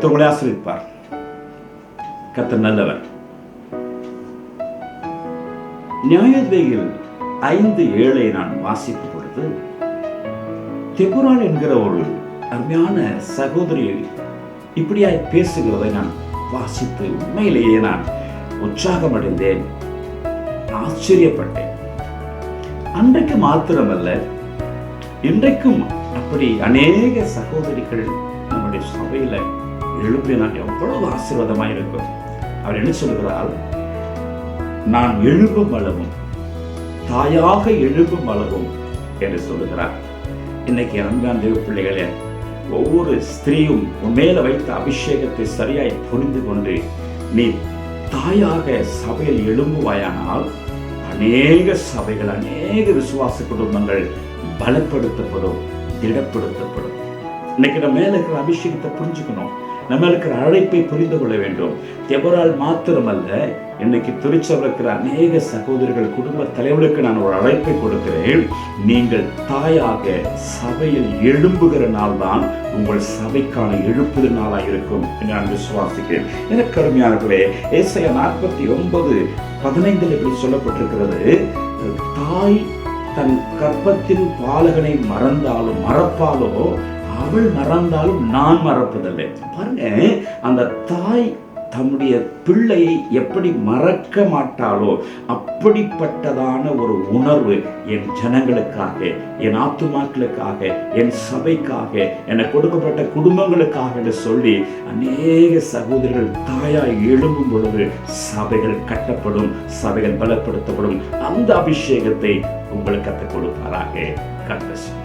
கர்த்தர் உங்களை ஆசீர்வதிப்பார். கர்த்தர் நல்லவர். நியாயாதிபதிகள் 5:7 நான் வாசிக்கும் பொழுது, தெபொராள் என்கிற ஒரு அருமையான சகோதரி இப்படியாய் பேசுகிறதை நான் வாசித்து உண்மையிலேயே நான் உற்சாகமடைந்தேன், ஆச்சரியப்பட்டேன். அன்றைக்கு மாத்திரமல்ல, இன்றைக்கும் அப்படி அநேக சகோதரிகள் நம்முடைய சபையில எழுப்பினால் எவ்வளவு ஆசீர்வாதமாக இருக்கும். அவர் என்ன சொல்கிறார்? நான் எழும்பும் அளவும் தாயாக எழும்பும் அளவும் என்று சொல்லுகிறார். இன்னைக்கு அன்பான தேவ பிள்ளைகளே, ஒவ்வொரு ஸ்திரீயும் உன்மேல வைத்த அபிஷேகத்தை சரியாய் புரிந்து கொண்டு நீ தாயாக சபையில் எழும்புவாயானால் அநேக சபைகள், அநேக விசுவாச குடும்பங்கள் பலப்படுத்தப்படும், திடப்படுத்தப்படும். இன்னைக்கு நம்ம மேல இருக்கிற அபிஷேகத்தை புரிஞ்சுக்கணும், நம்ம இருக்கிற அழைப்பை புரிந்து கொள்ள வேண்டும். தெபொராள் மாத்திரமல்ல, இன்னைக்கு திருச்சபையில் இருக்கிற அநேக சகோதரர்கள், குடும்ப தலைவர்களுக்கு நான் ஒரு அழைப்பை கொடுக்கிறேன். நீங்கள் தாயாக சபையில் எழும்புகிற நாள் தான் உங்கள் சபைக்கான எழுப்புதல் நாளாக இருக்கும் என்று நான் விசுவாசிக்கிறேன். எனக்கு அருமையானவர்களே, ஏசாயா 49:15 இப்படி சொல்லப்பட்டிருக்கிறது, தாய் தன் கர்ப்பத்தின் பாலகனை மறப்பாலோ அவள் மறந்தாலும் நான் மறப்பதில்லை. பாருங்க, அந்த தாய் தம்முடைய பிள்ளையை எப்படி மறக்க மாட்டாளோ அப்படிப்பட்டதான ஒரு உணர்வு என் ஜனங்களுக்காக, என் ஆத்துமாக்களுக்காக, என் சபைக்காக, எனக்கு கொடுக்கப்பட்ட குடும்பங்களுக்காக என்று சொல்லி அநேக சகோதரர்கள் தாயாய் எழும்பும் பொழுது சபைகள் கட்டப்படும், சபைகள் பலப்படுத்தப்படும். அந்த அபிஷேகத்தை உங்களுக்கு கற்றுக் கொடுப்பாராக. கர்த்தர்